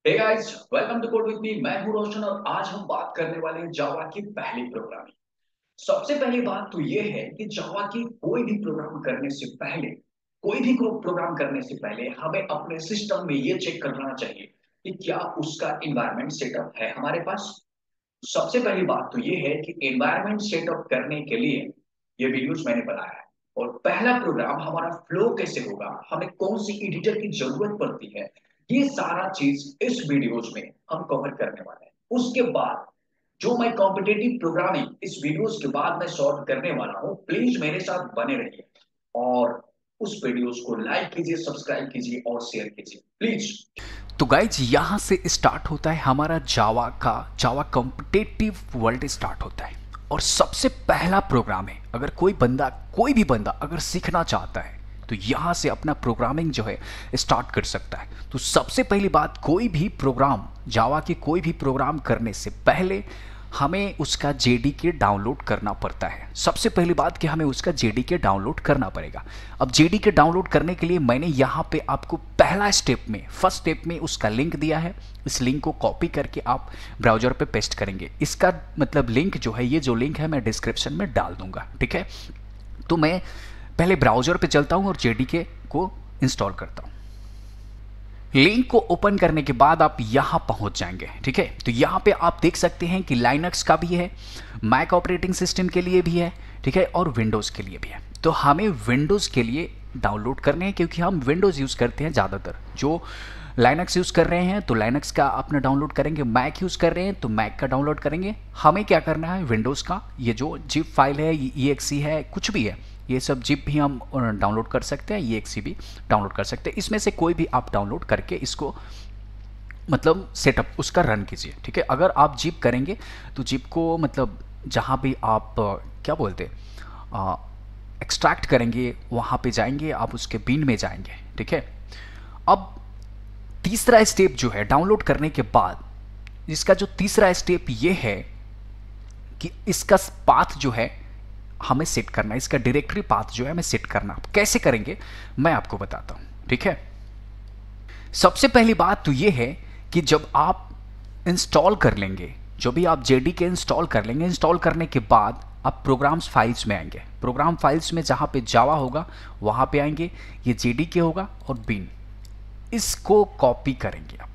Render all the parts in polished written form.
Hey guys, welcome to code with me. मैं हूं रोशन और आज हम बात करने वाले हैं जावा की पहली प्रोग्रामिंग। सबसे पहली बात तो ये है कि जावा की कोई भी प्रोग्राम करने से पहले कोई भी प्रोग्राम करने से पहले हमें अपने सिस्टम में ये चेक करना चाहिए कि क्या उसका एनवायरनमेंट सेटअप है हमारे पास। सबसे पहली बात तो ये है कि एनवायरनमेंट सेटअप करने के लिए ये वीडियोस मैंने बनाया है। और पहला प्रोग्राम हमारा फ्लो कैसे होगा, हमें कौन सी एडिटर की जरूरत पड़ती है, ये सारा चीज इस वीडियोस में हम कवर करने वाले हैं। उसके बाद जो मैं कॉम्पिटेटिव प्रोग्रामिंग इस वीडियोस के बाद मैं सॉल्व करने वाला हूं, प्लीज मेरे साथ बने रहिए और उस वीडियोस को लाइक कीजिए, सब्सक्राइब कीजिए और शेयर कीजिए प्लीज। तो गाइज यहाँ से स्टार्ट होता है हमारा जावा कॉम्पिटेटिव वर्ल्ड स्टार्ट होता है। और सबसे पहला प्रोग्राम है, अगर कोई भी बंदा अगर सीखना चाहता है तो यहाँ से अपना प्रोग्रामिंग जो है स्टार्ट कर सकता है। तो सबसे पहली बात, कोई भी प्रोग्राम जावा के कोई भी प्रोग्राम करने से पहले हमें उसका जेडीके डाउनलोड करना पड़ता है। सबसे पहली बात कि हमें उसका जेडीके डाउनलोड करना पड़ेगा। अब जेडीके डाउनलोड करने के लिए मैंने यहाँ पे आपको पहला स्टेप में फर्स्ट स्टेप में उसका लिंक दिया है। इस लिंक को कॉपी करके आप ब्राउज़र पे पेस्ट करेंगे। इसका मतलब लिंक जो है, ये जो लिंक है मैं डिस्क्रिप्शन में डाल दूंगा, ठीक है। तो मैं पहले ब्राउज़र पे चलता हूँ और जेडीके को इंस्टॉल करता हूँ। लिंक को ओपन करने के बाद आप यहां पहुंच जाएंगे, ठीक है। तो यहां पे आप देख सकते हैं कि लाइनक्स का भी है, मैक ऑपरेटिंग सिस्टम के लिए भी है, ठीक है, और विंडोज़ के लिए भी है। तो हमें विंडोज़ के लिए डाउनलोड करने हैं क्योंकि हम विंडोज़ यूज़ करते हैं ज़्यादातर। जो लाइनक्स यूज़ कर रहे हैं तो लाइनक्स का अपना डाउनलोड करेंगे, मैक यूज़ कर रहे हैं तो मैक का डाउनलोड करेंगे। हमें क्या करना है, विंडोज़ का ये जो जिप फाइल है, EXE है, कुछ भी है, ये सब जिप भी हम डाउनलोड कर सकते हैं, EXE भी डाउनलोड कर सकते हैं। इसमें से कोई भी आप डाउनलोड करके इसको मतलब सेटअप उसका रन कीजिए, ठीक है। अगर आप जिप करेंगे तो जिप को मतलब जहाँ भी आप क्या बोलते एक्सट्रैक्ट करेंगे वहाँ पे जाएंगे, आप उसके बिन में जाएंगे, ठीक है। अब तीसरा स्टेप जो है डाउनलोड करने के बाद, इसका जो तीसरा स्टेप ये है कि इसका पाथ जो है हमें सेट करना है, इसका डायरेक्टरी पाथ जो है हमें सेट करना। कैसे करेंगे मैं आपको बताता हूं, ठीक है। सबसे पहली बात तो ये है कि जब आप इंस्टॉल कर लेंगे, जो भी आप जेडीके इंस्टॉल कर लेंगे, इंस्टॉल करने के बाद आप प्रोग्राम्स फाइल्स में आएंगे। प्रोग्राम फाइल्स में जहां पे जावा होगा वहां पे आएंगे, ये जेडीके होगा और बिन, इसको कॉपी करेंगे आप।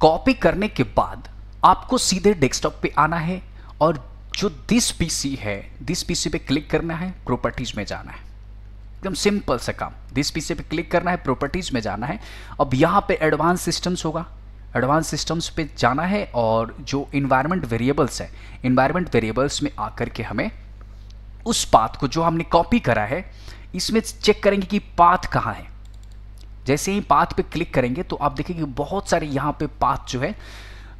कॉपी करने के बाद आपको सीधे डेस्कटॉप पे आना है और जो दिस पीसी है, दिस पीसी पे क्लिक करना है, प्रॉपर्टीज में जाना है। एकदम सिंपल सा काम, दिस पीसी पे क्लिक करना है, प्रॉपर्टीज में जाना है। अब यहाँ पे एडवांस सिस्टम्स होगा, एडवांस सिस्टम्स पे जाना है और जो इन्वायरमेंट वेरिएबल्स है, इन्वायरमेंट वेरिएबल्स में आकर के हमें उस पाथ को जो हमने कॉपी करा है इसमें चेक करेंगे कि पाथ कहाँ है। जैसे ही पाथ पे क्लिक करेंगे तो आप देखेंगे बहुत सारे यहाँ पे पाथ जो है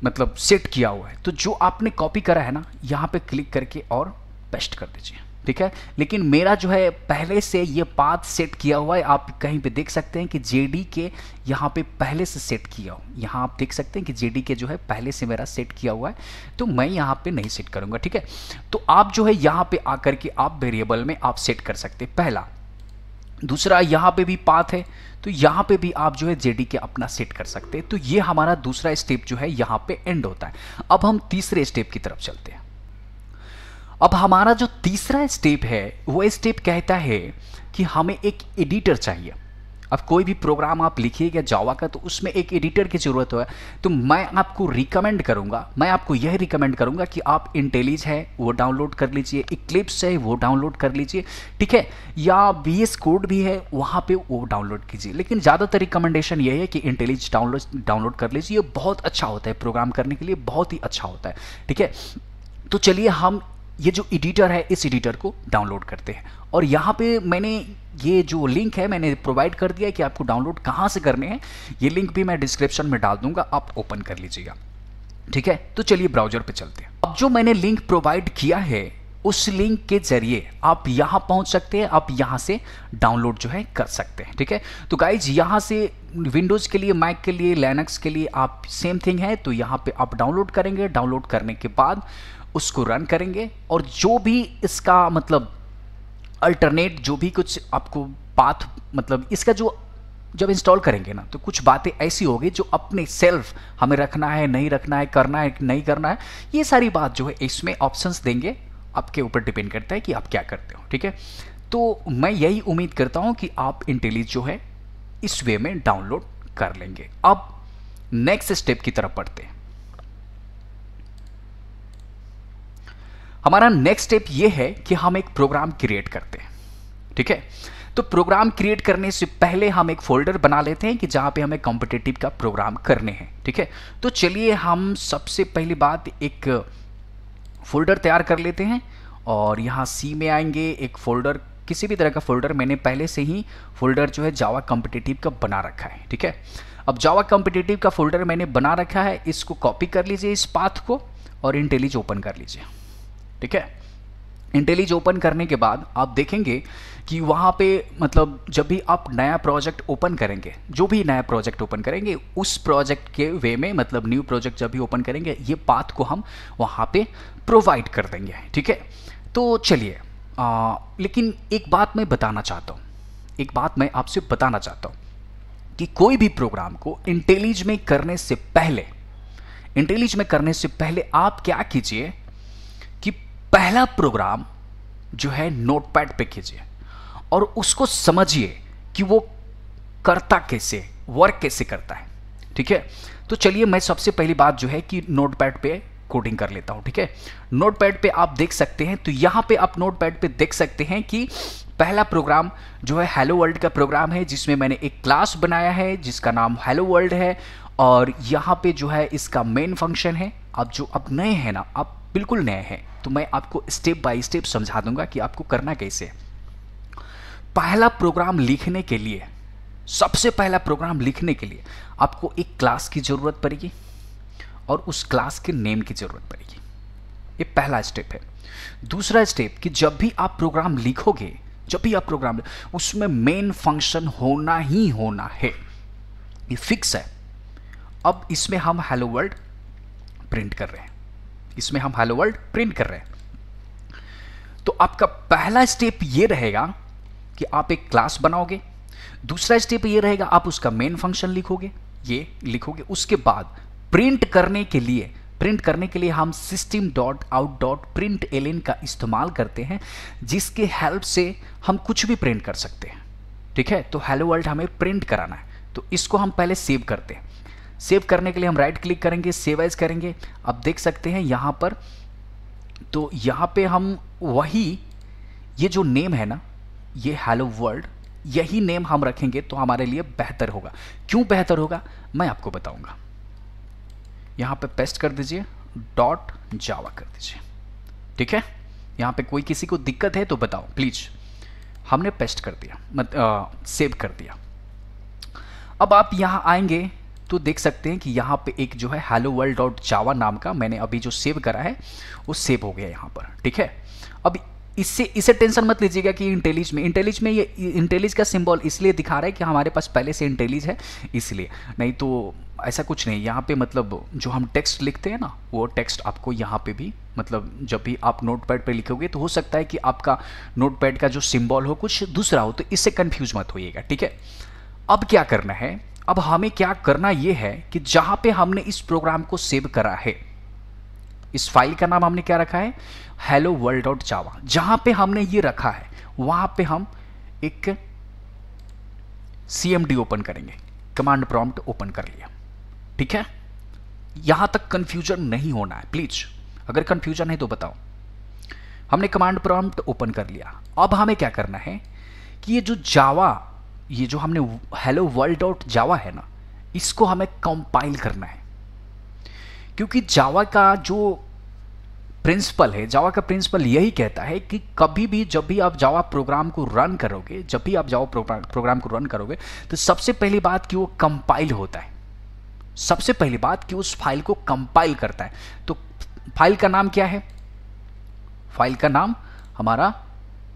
मतलब सेट किया हुआ है। तो जो आपने कॉपी करा है ना, यहाँ पे क्लिक करके और पेस्ट कर दीजिए, ठीक है। लेकिन मेरा जो है पहले से ये पाथ सेट किया हुआ है, आप कहीं पे देख सकते हैं कि जेडी के यहाँ पे पहले से सेट किया हो, यहाँ आप देख सकते हैं कि जेडी के जो है पहले से मेरा सेट किया हुआ है, तो मैं यहाँ पे नहीं सेट करूँगा, ठीक है। तो आप जो है यहाँ पे आकर के आप वेरिएबल में आप सेट कर सकते हैं, पहला। दूसरा, यहाँ पे भी पाथ है तो यहाँ पे भी आप जो है जेडीके अपना सेट कर सकते हैं। तो ये हमारा दूसरा स्टेप जो है यहाँ पे एंड होता है। अब हम तीसरे स्टेप की तरफ चलते हैं। अब हमारा जो तीसरा स्टेप है वो स्टेप कहता है कि हमें एक एडिटर चाहिए। अब कोई भी प्रोग्राम आप लिखिएगा जावा का तो उसमें एक एडिटर की ज़रूरत है। तो मैं आपको रिकमेंड करूंगा, मैं आपको यह रिकमेंड करूंगा कि आप इंटेलिज है वो डाउनलोड कर लीजिए, इक्लिप्स है वो डाउनलोड कर लीजिए, ठीक है, या VS कोड भी है वहाँ पे वो डाउनलोड कीजिए। लेकिन ज़्यादातर रिकमेंडेशन ये है कि इंटेलिज डाउनलोड कर लीजिए, ये बहुत अच्छा होता है प्रोग्राम करने के लिए, बहुत ही अच्छा होता है, ठीक है। तो चलिए हम ये जो एडिटर है इस एडिटर को डाउनलोड करते हैं। और यहाँ पे मैंने ये जो लिंक है मैंने प्रोवाइड कर दिया है कि आपको डाउनलोड कहाँ से करने हैं। ये लिंक भी मैं डिस्क्रिप्शन में डाल दूंगा, आप ओपन कर लीजिएगा, ठीक है। तो चलिए ब्राउजर पे चलते हैं। अब जो मैंने लिंक प्रोवाइड किया है उस लिंक के जरिए आप यहाँ पहुँच सकते हैं, आप यहाँ से डाउनलोड जो है कर सकते हैं, ठीक है। तो गाइज यहाँ से विंडोज़ के लिए, मैक के लिए, लिनक्स के लिए आप सेम थिंग है। तो यहाँ पे आप डाउनलोड करेंगे, डाउनलोड करने के बाद उसको रन करेंगे और जो भी इसका मतलब अल्टरनेट जो भी कुछ आपको पाथ मतलब इसका जो जब इंस्टॉल करेंगे ना तो कुछ बातें ऐसी होगी जो अपने सेल्फ हमें रखना है, नहीं रखना है, करना है नहीं करना है, ये सारी बात जो है इसमें ऑप्शंस देंगे, आपके ऊपर डिपेंड करता है कि आप क्या करते हो। ठीक है, तो मैं यही उम्मीद करता हूँ कि आप इंटेलिज जो है इस वे में डाउनलोड कर लेंगे। अब नेक्स्ट स्टेप की तरफ बढ़ते हैं। हमारा नेक्स्ट स्टेप ये है कि हम एक प्रोग्राम क्रिएट करते हैं। ठीक है, तो प्रोग्राम क्रिएट करने से पहले हम एक फोल्डर बना लेते हैं कि जहां पे हमें कॉम्पिटिटिव का प्रोग्राम करने हैं। ठीक है, तो चलिए हम सबसे पहली बात एक फोल्डर तैयार कर लेते हैं और यहाँ सी में आएंगे। एक फोल्डर, किसी भी तरह का फोल्डर, मैंने पहले से ही फोल्डर जो है जावा कॉम्पिटिटिव का बना रखा है। ठीक है, अब जावा कॉम्पिटिटिव का फोल्डर मैंने बना रखा है, इसको कॉपी कर लीजिए इस पाथ को और इंटेलिज ओपन कर लीजिए। ठीक है, इंटेलिज ओपन करने के बाद आप देखेंगे कि वहाँ पे मतलब जब भी आप नया प्रोजेक्ट ओपन करेंगे, जो भी नया प्रोजेक्ट ओपन करेंगे उस प्रोजेक्ट के वे में, मतलब न्यू प्रोजेक्ट जब भी ओपन करेंगे ये पाथ को हम वहाँ पे प्रोवाइड कर देंगे। ठीक है, तो चलिए लेकिन एक बात मैं बताना चाहता हूँ, एक बात मैं आपसे बताना चाहता हूँ कि कोई भी प्रोग्राम को इंटेलिज में करने से पहले, इंटेलिज में करने से पहले आप क्या कीजिए कि पहला प्रोग्राम जो है नोटपैड पे कीजिए और उसको समझिए कि वो करता कैसे, वर्क कैसे करता है। ठीक है, तो चलिए मैं सबसे पहली बात जो है कि नोटपैड पे कोडिंग कर लेता हूं। ठीक है, नोटपैड पे आप देख सकते हैं, तो यहां पे आप नोटपैड पे देख सकते हैं कि पहला प्रोग्राम जो है हेलो वर्ल्ड का प्रोग्राम है, जिसमें मैंने एक क्लास बनाया है जिसका नाम हेलो वर्ल्ड है और यहाँ पे जो है इसका मेन फंक्शन है। आप जो अब नए हैं ना, आप बिल्कुल नए हैं, तो मैं आपको स्टेप बाय स्टेप समझा दूंगा कि आपको करना कैसे है। पहला प्रोग्राम लिखने के लिए, सबसे पहला प्रोग्राम लिखने के लिए आपको एक क्लास की ज़रूरत पड़ेगी और उस क्लास के नेम की ज़रूरत पड़ेगी। ये पहला स्टेप है। दूसरा स्टेप कि जब भी आप प्रोग्राम लिखोगे, जब भी आप प्रोग्राम, उसमें मेन फंक्शन होना ही होना है, ये फिक्स है। अब इसमें हम हेलो वर्ल्ड प्रिंट कर रहे हैं, इसमें हम हेलो वर्ल्ड प्रिंट कर रहे हैं। तो आपका पहला स्टेप ये रहेगा कि आप एक क्लास बनाओगे। दूसरा स्टेप ये रहेगा आप उसका मेन फंक्शन लिखोगे, ये लिखोगे। उसके बाद प्रिंट करने के लिए हम system.out.println का इस्तेमाल करते हैं, जिसके हेल्प से हम कुछ भी प्रिंट कर सकते हैं। ठीक है, तो हेलो वर्ल्ड हमें प्रिंट कराना है, तो इसको हम पहले सेव करते हैं। सेव करने के लिए हम राइट क्लिक करेंगे, सेव एज करेंगे। अब देख सकते हैं यहाँ पर, तो यहाँ पे हम वही, ये जो नेम है ना, ये हेलो वर्ल्ड, यही नेम हम रखेंगे तो हमारे लिए बेहतर होगा। क्यों बेहतर होगा मैं आपको बताऊंगा। यहाँ पे पेस्ट कर दीजिए, .java कर दीजिए। ठीक है, यहाँ पे कोई किसी को दिक्कत है तो बताओ प्लीज। हमने पेस्ट कर दिया, सेव कर दिया। अब आप यहाँ आएंगे तो देख सकते हैं कि यहाँ पे एक जो है hello world.java नाम का मैंने अभी जो सेव करा है वो सेव हो गया यहाँ पर। ठीक है, अब इसे टेंशन मत लीजिएगा कि इंटेलिज में ये इंटेलिज का सिंबल इसलिए दिखा रहा है कि हमारे पास पहले से इंटेलिज है इसलिए, नहीं तो ऐसा कुछ नहीं। यहाँ पे मतलब जो हम टेक्स्ट लिखते हैं ना, वो टेक्स्ट आपको यहाँ पे भी, मतलब जब भी आप नोटपैड पे लिखोगे तो हो सकता है कि आपका नोटपैड का जो सिंबल हो कुछ दूसरा हो, तो इससे कंफ्यूज मत होइएगा। ठीक है, अब क्या करना है, अब हमें क्या करना ये है कि जहाँ पे हमने इस प्रोग्राम को सेव करा है, इस फाइल का नाम हमने क्या रखा है, hello world.java। जहां पे हमने ये रखा है वहां पे हम एक cmd ओपन करेंगे, कमांड प्रॉम्प्ट ओपन कर लिया। ठीक है, यहां तक कंफ्यूजन नहीं होना है प्लीज, अगर कंफ्यूजन है तो बताओ। हमने कमांड प्रॉम्प्ट ओपन कर लिया। अब हमें क्या करना है कि ये जो जावा, ये जो हमने hello world.java है ना, इसको हमें कंपाइल करना है। क्योंकि जावा का जो प्रिंसिपल है, जावा का प्रिंसिपल यही कहता है कि कभी भी जब भी आप जावा प्रोग्राम को रन करोगे, जब भी आप जावा प्रोग्राम को रन करोगे, तो सबसे पहली बात कि वो कंपाइल होता है, सबसे पहली बात कि उस फाइल को कंपाइल करता है। तो फाइल का नाम क्या है, फाइल का नाम, हमारा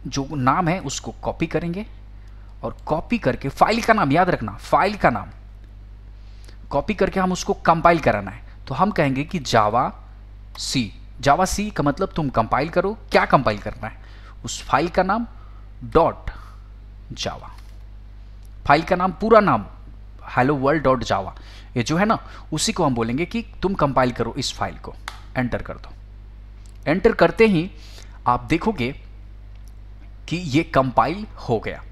जो नाम है उसको कॉपी करेंगे और कॉपी करके फाइल का नाम याद रखना, फाइल का नाम कॉपी करके हम उसको कंपाइल कराना है। तो हम कहेंगे कि जावा सी का मतलब तुम कंपाइल करो। क्या कंपाइल करना है, उस फाइल का नाम .java। फाइल का नाम, पूरा नाम हेलो वर्ल्ड डॉट जावा, ये जो है ना, उसी को हम बोलेंगे कि तुम कंपाइल करो इस फाइल को। एंटर कर दो। एंटर करते ही आप देखोगे कि ये कंपाइल हो गया।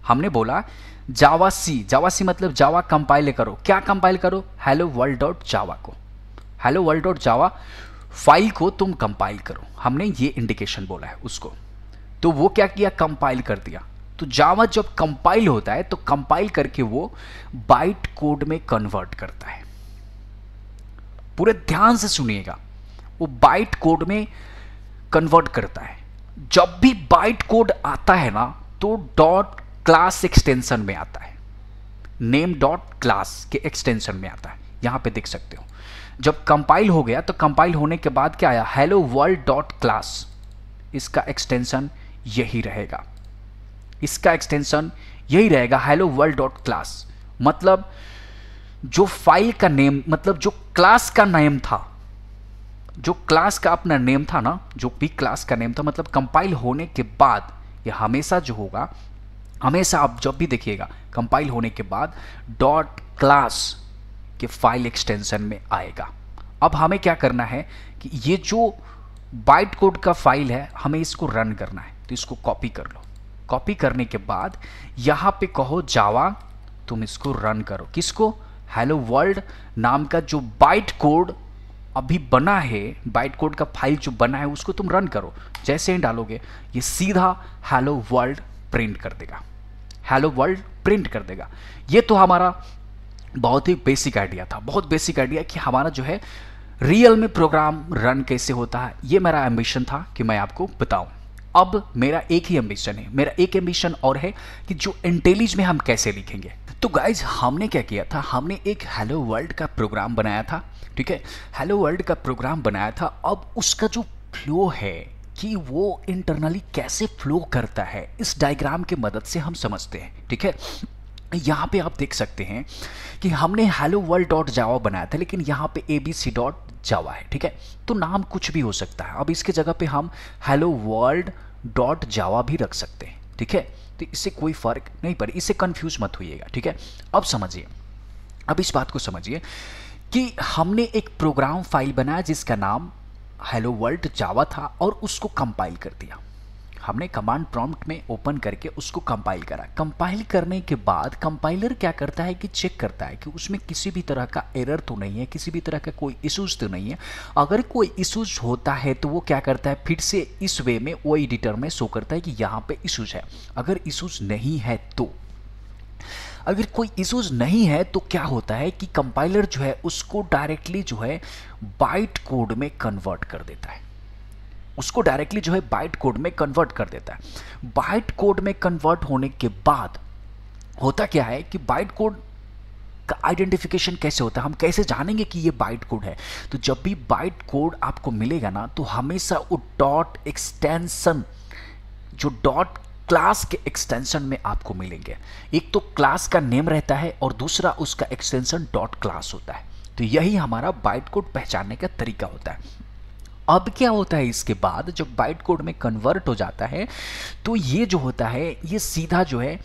हमने बोला जावा सी मतलब जावा कंपाइल करो। क्या कंपाइल करो? हेलो वर्ल्ड डॉट जावा को, hello world dot Java file को तुम कंपाइल करो। हमने ये इंडिकेशन बोला है उसको। तो वो क्या किया? कंपाइल कर दिया। तो जावा जब कंपाइल होता है तो कंपाइल करके वो बाइट कोड में कन्वर्ट करता है। पूरे ध्यान से सुनिएगा, वो बाइट कोड में कन्वर्ट करता है। जब भी बाइट कोड आता है ना तो डॉट क्लास एक्सटेंशन में आता है, नेम डॉट क्लास के एक्सटेंशन में आता है। यहां पे देख सकते हो जब कंपाइल हो गया तो कंपाइल होने के बाद क्या आया? Hello world dot class. इसका एक्सटेंशन यही रहेगा, इसका एक्सटेंशन यही रहेगा, हेलो वर्ल्ड डॉट क्लास। मतलब जो फाइल का नेम, मतलब जो क्लास का नेम था, जो क्लास का अपना नेम था ना, जो भी क्लास का नेम था, मतलब कंपाइल होने के बाद ये हमेशा जो होगा, हमेशा आप जब भी देखिएगा कंपाइल होने के बाद डॉट क्लास के फाइल एक्सटेंशन में आएगा। अब हमें क्या करना है कि ये जो बाइट कोड का फाइल है हमें इसको रन करना है। तो इसको कॉपी कर लो। कॉपी करने के बाद यहाँ पे कहो जावा, तुम इसको रन करो। किसको? हेलो वर्ल्ड नाम का जो बाइट कोड अभी बना है, बाइट कोड का फाइल जो बना है उसको तुम रन करो। जैसे ही डालोगे ये सीधा हेलो वर्ल्ड प्रिंट कर देगा, हेलो वर्ल्ड प्रिंट कर देगा। ये तो हमारा बहुत ही बेसिक आइडिया था, बहुत बेसिक आइडिया कि हमारा जो है रियल में प्रोग्राम रन कैसे होता है। ये मेरा एम्बिशन था कि मैं आपको बताऊं। अब मेरा एक ही एम्बिशन है, मेरा एक एम्बिशन और है कि जो इंटेलिज में हम कैसे लिखेंगे। तो गाइज हमने क्या किया था, हमने एक हेलो वर्ल्ड का प्रोग्राम बनाया था। ठीक है, हेलो वर्ल्ड का प्रोग्राम बनाया था। अब उसका जो फ्लो है कि वो इंटरनली कैसे फ्लो करता है, इस डायग्राम की मदद से हम समझते हैं। ठीक है, यहाँ पे आप देख सकते हैं कि हमने हेलो वर्ल्ड डॉट जावा बनाया था, लेकिन यहाँ पे ABC डॉट जावा है। ठीक है, तो नाम कुछ भी हो सकता है। अब इसके जगह पे हम हेलो वर्ल्ड डॉट जावा भी रख सकते हैं। ठीक है, तो इससे कोई फर्क नहीं पड़े, इससे कंफ्यूज मत होइएगा। ठीक है, अब समझिए, अब इस बात को समझिए कि हमने एक प्रोग्राम फाइल बनाया जिसका नाम हेलो वर्ल्ड जावा था और उसको कंपाइल कर दिया। हमने कमांड प्रॉम्प्ट में ओपन करके उसको कंपाइल करा। कंपाइल करने के बाद कंपाइलर क्या करता है कि चेक करता है कि उसमें किसी भी तरह का एरर तो नहीं है, किसी भी तरह का कोई इशूज तो नहीं है। अगर कोई इशूज होता है तो वो क्या करता है, फिर से इस वे में वो एडिटर में शो करता है कि यहाँ पे इशूज है। अगर इशूज नहीं है तो, अगर कोई इशूज नहीं है तो क्या होता है कि कंपाइलर जो है उसको डायरेक्टली जो है बाइट कोड में कन्वर्ट कर देता है, उसको डायरेक्टली जो है बाइट कोड में कन्वर्ट कर देता है। बाइट कोड में कन्वर्ट होने के बाद होता क्या है कि बाइट कोड का आइडेंटिफिकेशन कैसे होता है, हम कैसे जानेंगे कि ये बाइट कोड है। तो जब भी बाइट कोड आपको मिलेगा ना तो हमेशा वो डॉट एक्सटेंशन, जो डॉट क्लास के एक्सटेंशन में आपको मिलेंगे। एक तो क्लास का नेम रहता है और दूसरा उसका एक्सटेंशन डॉट क्लास होता है। तो यही हमारा बाइट कोड पहचानने का तरीका होता है। अब क्या होता है, इसके बाद जब बाइट कोड में कन्वर्ट हो जाता है तो ये जो होता है ये सीधा जो है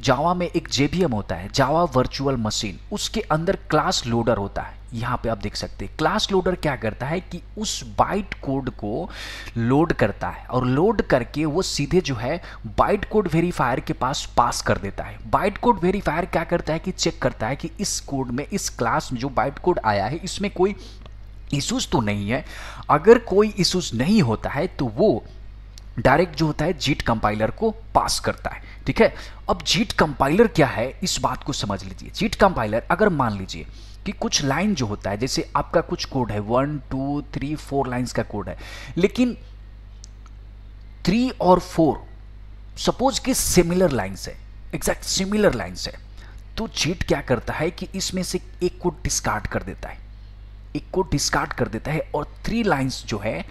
जावा में एक JVM होता है, जावा वर्चुअल मशीन, उसके अंदर क्लास लोडर होता है। यहाँ पे आप देख सकते हैं क्लास लोडर क्या करता है कि उस बाइट कोड को लोड करता है और लोड करके वो सीधे जो है बाइट कोड वेरीफायर के पास पास कर देता है। बाइट कोड वेरीफायर क्या करता है कि चेक करता है कि इस कोड में, इस क्लास में जो बाइट कोड आया है इसमें कोई इशूज तो नहीं है। अगर कोई इशूज नहीं होता है तो वो डायरेक्ट जो होता है जीट कंपाइलर को पास करता है। ठीक है, अब जीट कंपाइलर क्या है इस बात को समझ लीजिए। जीट कंपाइलर, अगर मान लीजिए कि कुछ लाइन जो होता है, जैसे आपका कुछ कोड है 1 2 3 4 लाइंस का कोड है, लेकिन 3 और 4 सपोज कि सिमिलर लाइंस है, एग्जैक्ट सिमिलर लाइंस है, तो जीट क्या करता है कि इसमें से एक को डिस्कार्ड कर देता है, एक को डिस्कार्ड कर देता है और 3 लाइंस जो है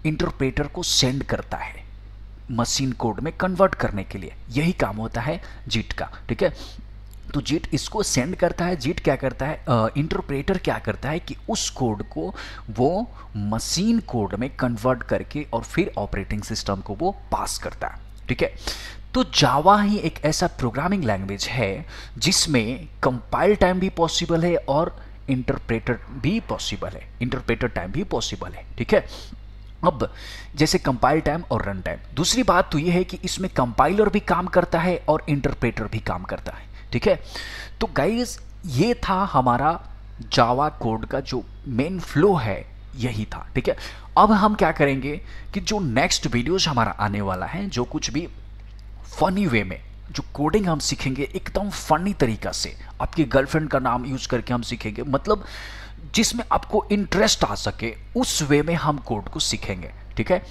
इंटरप्रेटर को सेंड करता है मशीन कोड में कन्वर्ट करने के लिए। यही काम होता है जीट का। ठीक है, तो जीट इसको सेंड करता है। जीट क्या करता है, इंटरप्रेटर क्या करता है कि उस कोड को वो मशीन कोड में कन्वर्ट करके और फिर ऑपरेटिंग सिस्टम को वो पास करता है। ठीक है, तो जावा ही एक ऐसा प्रोग्रामिंग लैंग्वेज है जिसमें कंपाइल टाइम भी पॉसिबल है और इंटरप्रेटर भी पॉसिबल है, इंटरप्रेटर टाइम भी पॉसिबल है। ठीक है, अब जैसे कंपाइल टाइम और रन टाइम, दूसरी बात तो ये है कि इसमें कंपाइलर भी काम करता है और इंटरप्रेटर भी काम करता है। ठीक है, तो गाइस ये था हमारा जावा कोड का जो मेन फ्लो है, यही था। ठीक है, अब हम क्या करेंगे कि जो नेक्स्ट वीडियोज हमारा आने वाला है, जो कुछ भी फनी वे में जो कोडिंग हम सीखेंगे एकदम फनी तरीका से, आपकी गर्लफ्रेंड का नाम यूज करके हम सीखेंगे, मतलब जिसमें आपको इंटरेस्ट आ सके उस वे में हम कोड को सीखेंगे। ठीक है,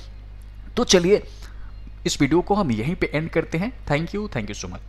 तो चलिए इस वीडियो को हम यहीं पे एंड करते हैं। Thank you so much.